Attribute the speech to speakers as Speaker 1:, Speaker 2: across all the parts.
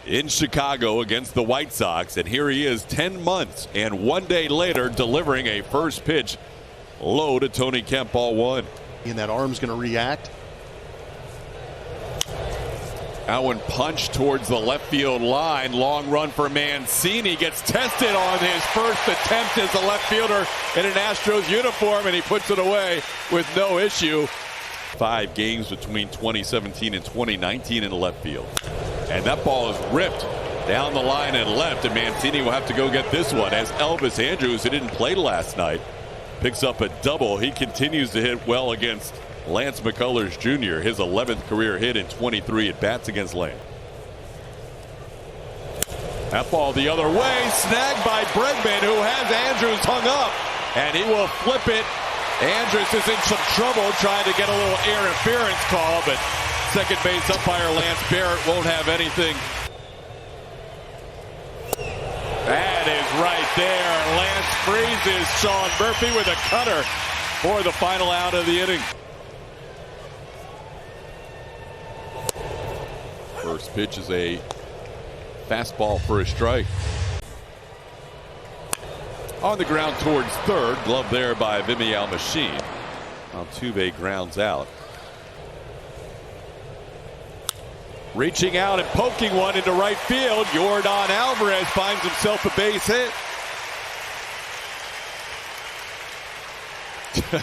Speaker 1: in Chicago against the White Sox, and here he is 10 months and 1 day later delivering a first pitch low to Tony Kemp, ball one.
Speaker 2: And that arm's going to react.
Speaker 1: That one punched towards the left field line. Long run for Mancini. Gets tested on his first attempt as a left fielder in an Astros uniform, and he puts it away with no issue. 5 games between 2017 and 2019 in the left field. And that ball is ripped down the line and left, and Mancini will have to go get this one as Elvis Andrus, who didn't play last night, picks up a double. He continues to hit well against Lance McCullers Jr., his 11th career hit in 23 at bats against Lane. That ball the other way, snagged by Bregman, who has Andrus hung up, and he will flip it. Andrus is in some trouble trying to get a little interference call, but second base umpire Lance Barrett won't have anything. That is right there. Lance freezes Sean Murphy with a cutter for the final out of the inning. First pitch is a fastball for a strike. On the ground towards third, glove there by Vimial Machine. Altuve grounds out. Reaching out and poking one into right field. Yordan Alvarez finds himself a base hit.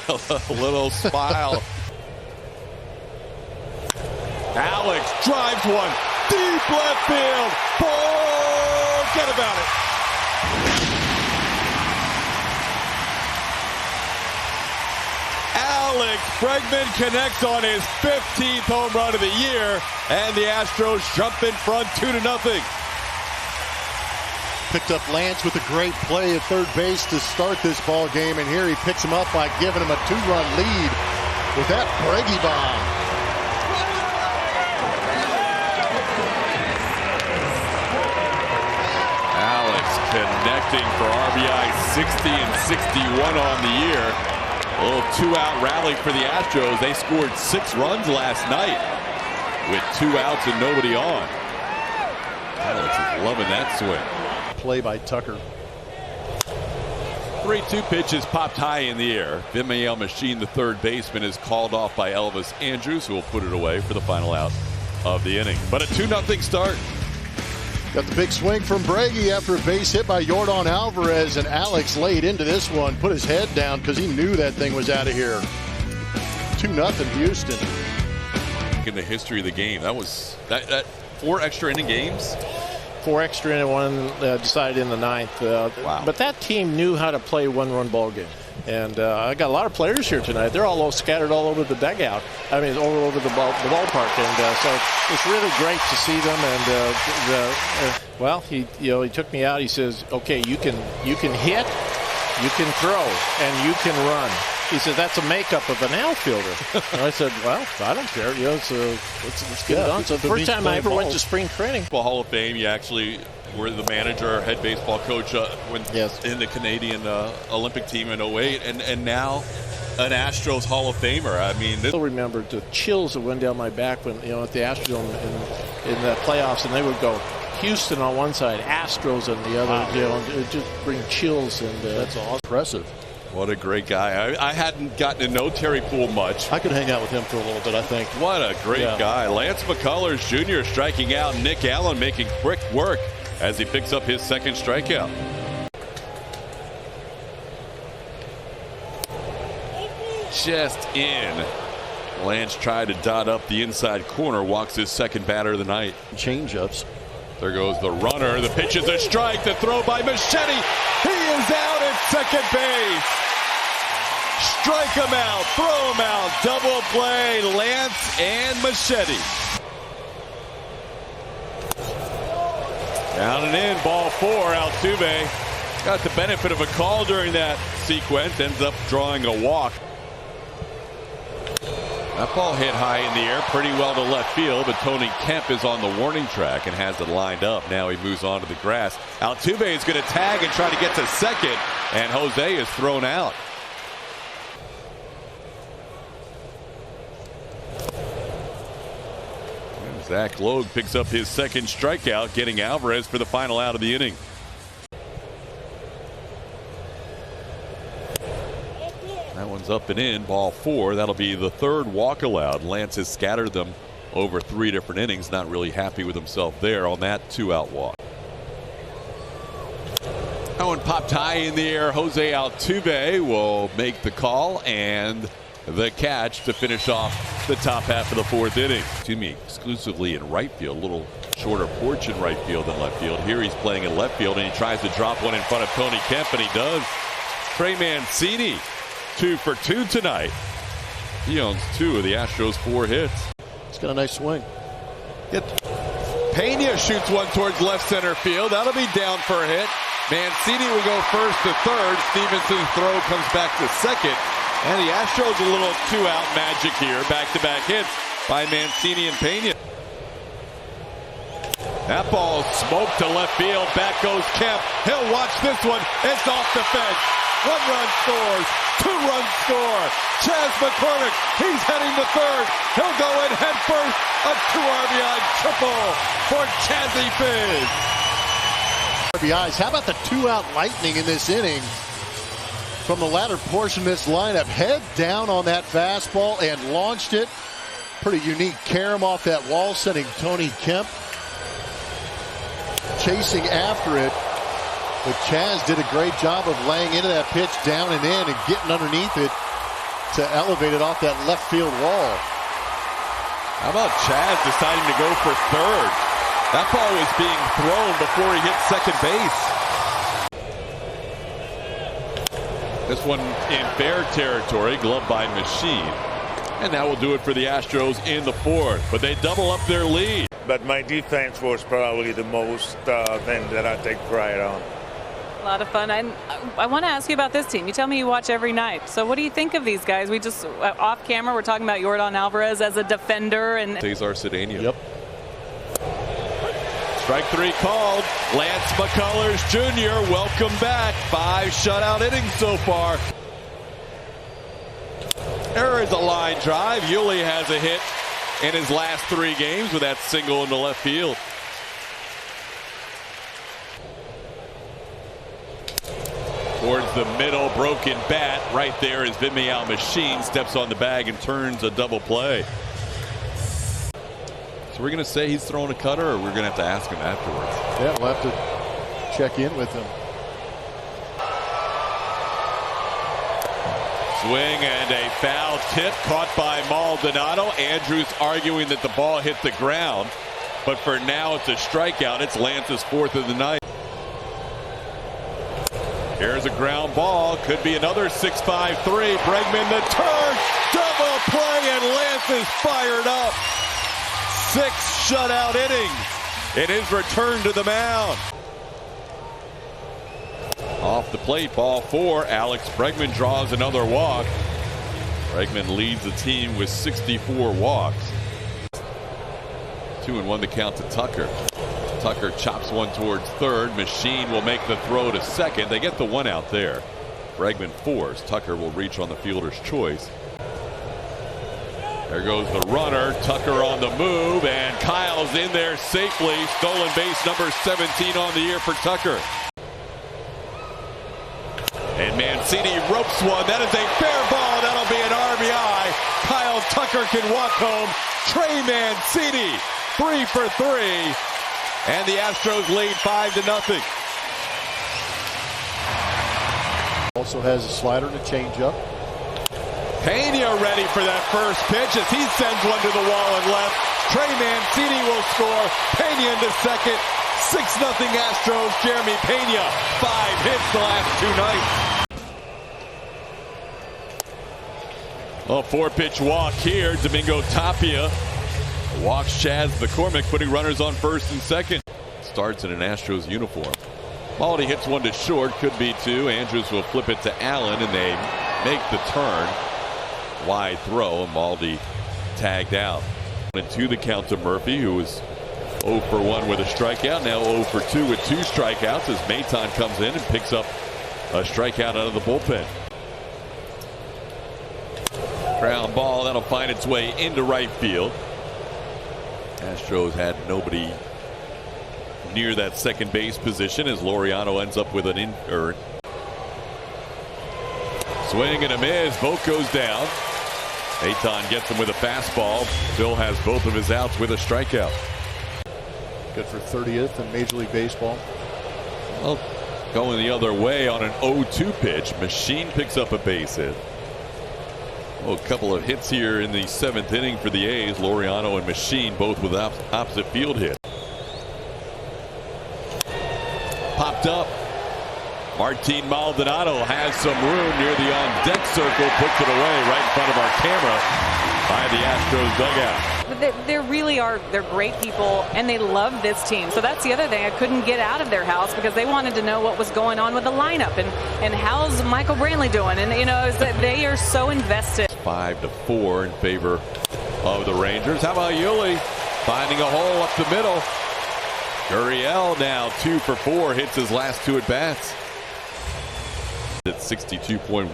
Speaker 1: A little smile. Alex drives one deep left field. Forget about it. Alex Bregman connects on his 15th home run of the year, and the Astros jump in front 2-0.
Speaker 2: Picked up Lance with a great play at third base to start this ball game, and here he picks him up by giving him a 2-run lead with that Breggy bomb.
Speaker 1: Connecting for RBI 60 and 61 on the year. A little 2-out rally for the Astros. They scored 6 runs last night with 2 outs and nobody on. Alex is loving that swing.
Speaker 2: Play by Tucker.
Speaker 1: 3-2 pitches popped high in the air. Vimial Machine, the third baseman, is called off by Elvis Andrus, who will put it away for the final out of the inning. But a 2-0 start.
Speaker 2: Got the big swing from Breggy after a base hit by Yordan Alvarez, and Alex laid into this one, put his head down because he knew that thing was out of here. 2-0 Houston.
Speaker 1: In the history of the game, that was that 4 extra inning games.
Speaker 3: 4 extra inning, one decided in the 9th.
Speaker 1: Wow.
Speaker 3: But that team knew how to play one-run ball game. And I got a lot of players here tonight. They're all scattered all over the dugout. I mean, all over the ballpark. And so it's really great to see them. And well, he took me out. He says, "Okay, you can hit, you can throw, and you can run." He said, "That's a makeup of an outfielder." And I said, "Well, I don't care. Let's get it on." So the first time I ever went to spring training.
Speaker 1: Hall of Fame, you actually were the manager, head baseball coach in the Canadian Olympic team in 08, and now an Astros Hall of Famer. I mean,
Speaker 3: I still remember the chills that went down my back when at the Astrodome in the playoffs, and they would go Houston on one side, Astros on the other. Wow. It would just bring chills, and
Speaker 2: that's awesome. Impressive.
Speaker 1: What a great guy. I hadn't gotten to know Terry Poole much.
Speaker 2: I could hang out with him for a little bit, I think.
Speaker 1: What a great guy. Lance McCullers Jr. striking out. Nick Allen making quick work as he picks up his second strikeout. Just in. Lance tried to dot up the inside corner, walks his second batter of the night.
Speaker 2: Change-ups.
Speaker 1: There goes the runner. The pitch is a strike. The throw by Machete. He is out at second base. Strike him out. Throw him out. Double play. Lance and Machete. Down and in. Ball 4. Altuve got the benefit of a call during that sequence. Ends up drawing a walk. That ball hit high in the air pretty well to left field, but Tony Kemp is on the warning track and has it lined up. Now he moves on to the grass. Altuve is going to tag and try to get to second, and Jose is thrown out. Zach Logue picks up his second strikeout, getting Alvarez for the final out of the inning. That one's up and in, ball 4. That'll be the third walk allowed. Lance has scattered them over 3 different innings. Not really happy with himself there on that 2-out walk. That one popped high in the air. Jose Altuve will make the call and the catch to finish off the top half of the 4th inning. Exclusively in right field. A little shorter porch in right field than left field. Here he's playing in left field, and he tries to drop one in front of Tony Kemp, and he does. Trey Mancini, 2 for 2 tonight. He owns 2 of the Astros' 4 hits.
Speaker 2: He's got a nice swing.
Speaker 1: Pena shoots one towards left center field. That'll be down for a hit. Mancini will go first to third. Stevenson's throw comes back to second. And the Astros a little 2-out magic here. Back-to-back hits by Mancini and Pena. That ball smoked to left field. Back goes Kemp. He'll watch this one. It's off the fence. 1 run scores. 2 runs score. Chas McCormick, he's heading to third. He'll go in head first. A 2 RBI triple for Chazzy Fizz.
Speaker 2: RBIs. How about the 2-out lightning in this inning? From the latter portion of this lineup, head down on that fastball and launched it. Pretty unique carom off that wall, sending Tony Kemp chasing after it. But Chaz did a great job of laying into that pitch down and in and getting underneath it to elevate it off that left field wall.
Speaker 1: How about Chaz deciding to go for third? That ball was being thrown before he hit second base. This one in fair territory, gloved by Machine. And that will do it for the Astros in the 4th. But they double up their lead.
Speaker 4: But my defense was probably the most thing that I take pride on.
Speaker 5: A lot of fun. I want to ask you about this team. You tell me you watch every night. So what do you think of these guys? We just, off camera, we're talking about Yordan Alvarez as a defender. And
Speaker 1: Cesar Cedeno.
Speaker 2: Yep.
Speaker 1: Strike 3 called. Lance McCullers Jr., welcome back. 5 shutout innings so far. There is a line drive. Yuli has a hit in his last 3 games with that single into left field. Towards the middle, broken bat. Right there is Vinmiao Machine. Steps on the bag and turns a double play. So we're going to say he's throwing a cutter, or we're going to have to ask him afterwards?
Speaker 2: Yeah, we'll have to check in with him.
Speaker 1: Swing and a foul tip caught by Maldonado. Andrews arguing that the ball hit the ground. But for now, it's a strikeout. It's Lance's 4th of the night. Here's a ground ball. Could be another 6-5-3. Bregman the turn. Double play, and Lance is fired up. 6 shutout innings in his return to the mound. Off the plate, ball 4. Alex Bregman draws another walk. Bregman leads the team with 64 walks. 2-1 to count to Tucker. Tucker chops one towards third. Machine will make the throw to second. They get the 1 out there. Bregman forced. Tucker will reach on the fielder's choice. There goes the runner. Tucker on the move, and Kyle's in there safely. Stolen base number 17 on the year for Tucker. And Mancini ropes one. That is a fair ball. That'll be an RBI. Kyle Tucker can walk home. Trey Mancini, 3 for 3. And the Astros lead 5-0.
Speaker 2: Also has a slider and a changeup.
Speaker 1: Pena ready for that first pitch as he sends one to the wall and left. Trey Mancini will score. Pena into second. 6-0 Astros. Jeremy Pena, 5 hits the last 2 nights. A 4-pitch walk here. Domingo Tapia walks Chaz McCormick, putting runners on first and second. Starts in an Astros uniform. Maldi hits one to short, could be 2. Andrews will flip it to Allen, and they make the turn. Wide throw, and Maldi tagged out. And 2 the count to Murphy, who was 0 for 1 with a strikeout. Now 0 for 2 with 2 strikeouts as Maton comes in and picks up a strikeout out of the bullpen. Ground ball, that'll find its way into right field. Astros had nobody near that second base position as Laureano ends up with an swing and a miss. Vogt goes down. Aton gets him with a fastball. Phil has both of his outs with a strikeout.
Speaker 2: Good for 30th in Major League Baseball.
Speaker 1: Well, going the other way on an 0-2 pitch. Machine picks up a base hit. Oh, a couple of hits here in the 7th inning for the A's. Laureano and Machine both with opposite field hit. Popped up. Martin Maldonado has some room near the on-deck circle, puts it away right in front of our camera by the Astros dugout.
Speaker 5: They really are. They're great people, and they love this team. So that's the other thing. I couldn't get out of their house because they wanted to know what was going on with the lineup and how's Michael Brantley doing. And you know, they are so invested.
Speaker 1: 5-4 in favor of the Rangers. How about Yuli finding a hole up the middle? Gurriel now 2 for 4, hits his last 2 at bats. At 62.1%.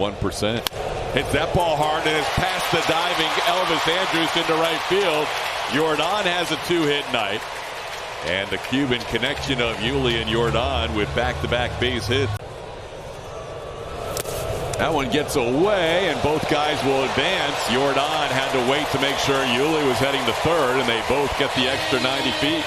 Speaker 1: Hits that ball hard and is past the diving Elvis Andrus into right field. Jordan has a 2-hit night. And the Cuban connection of Yuli and Jordan with back-to-back base hits. That one gets away and both guys will advance. Jordan had to wait to make sure Yuli was heading to third, and they both get the extra 90 feet.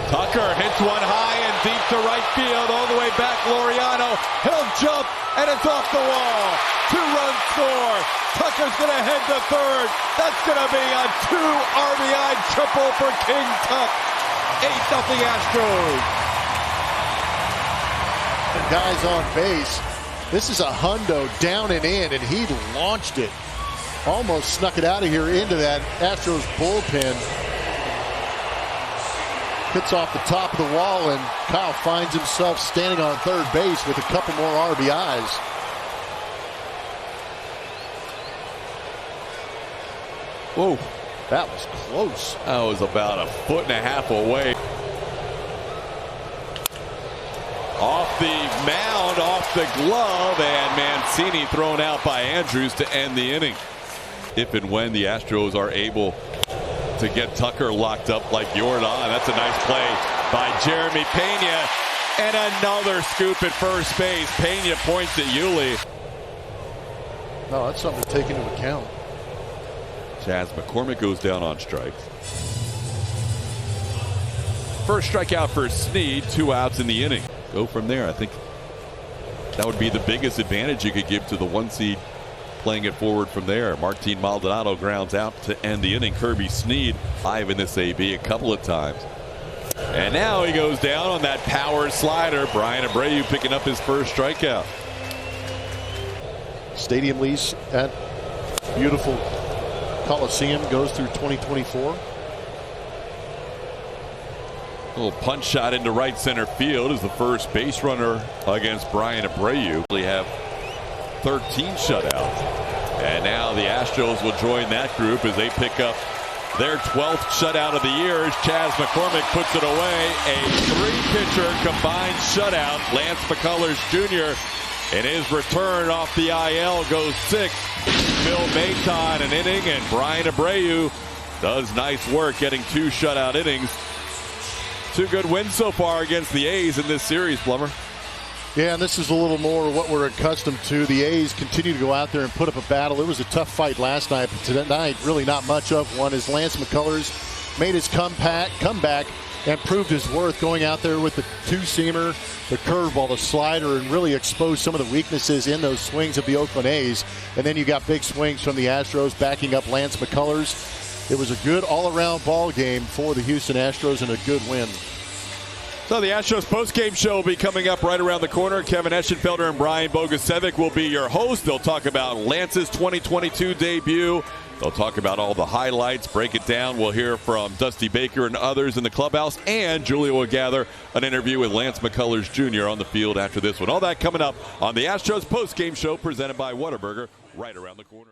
Speaker 1: Tucker hits one high and deep to right field, all the way back. Laureano, he'll jump, and it's off the wall. 2-run score. Tucker's going to head to third. That's going to be a 2 RBI triple for King Tuck. 8-0 Astros.
Speaker 2: Guys on base. This is a hundo down and in, and he launched it. Almost snuck it out of here into that Astros bullpen. Hits off the top of the wall, and Kyle finds himself standing on third base with a couple more RBIs. Whoa, that was close.
Speaker 1: That was about 1.5 feet away. Off the mound, off the glove, and Mancini thrown out by Andrus to end the inning. If and when the Astros are able to get Tucker locked up like Jordan. That's a nice play by Jeremy Pena. And another scoop at first base. Pena points at Yuli.
Speaker 2: No, that's something to take into account.
Speaker 1: Chas McCormick goes down on strikes. First strikeout for Snead, 2 outs in the inning. Go from there. I think that would be the biggest advantage you could give to the 1 seed. Playing it forward from there. Martin Maldonado grounds out to end the inning. Kirby Snead live in this AB a couple of times. And now he goes down on that power slider. Brian Abreu picking up his first strikeout.
Speaker 2: Stadium lease at beautiful Coliseum goes through 2024.
Speaker 1: Little punch shot into right center field as the first base runner against Brian Abreu. They have 13 shutouts. And now the Astros will join that group as they pick up their 12th shutout of the year as Chas McCormick puts it away. A 3-pitcher combined shutout. Lance McCullers Jr. in his return off the IL goes 6th. Phil Maton an inning, and Brian Abreu does nice work getting 2 shutout innings. 2 good wins so far against the A's in this series, Plummer.
Speaker 2: Yeah, and this is a little more what we're accustomed to. The A's continue to go out there and put up a battle. It was a tough fight last night, but tonight really not much of one as Lance McCullers made his comeback and proved his worth going out there with the 2-seamer, the curveball, the slider, and really exposed some of the weaknesses in those swings of the Oakland A's. And then you got big swings from the Astros backing up Lance McCullers. It was a good all-around ball game for the Houston Astros and a good win.
Speaker 1: So the Astros postgame show will be coming up right around the corner. Kevin Eschenfelder and Brian Bogusevic will be your hosts. They'll talk about Lance's 2022 debut. They'll talk about all the highlights, break it down. We'll hear from Dusty Baker and others in the clubhouse. And Julia will gather an interview with Lance McCullers Jr. on the field after this one. All that coming up on the Astros postgame show presented by Whataburger right around the corner.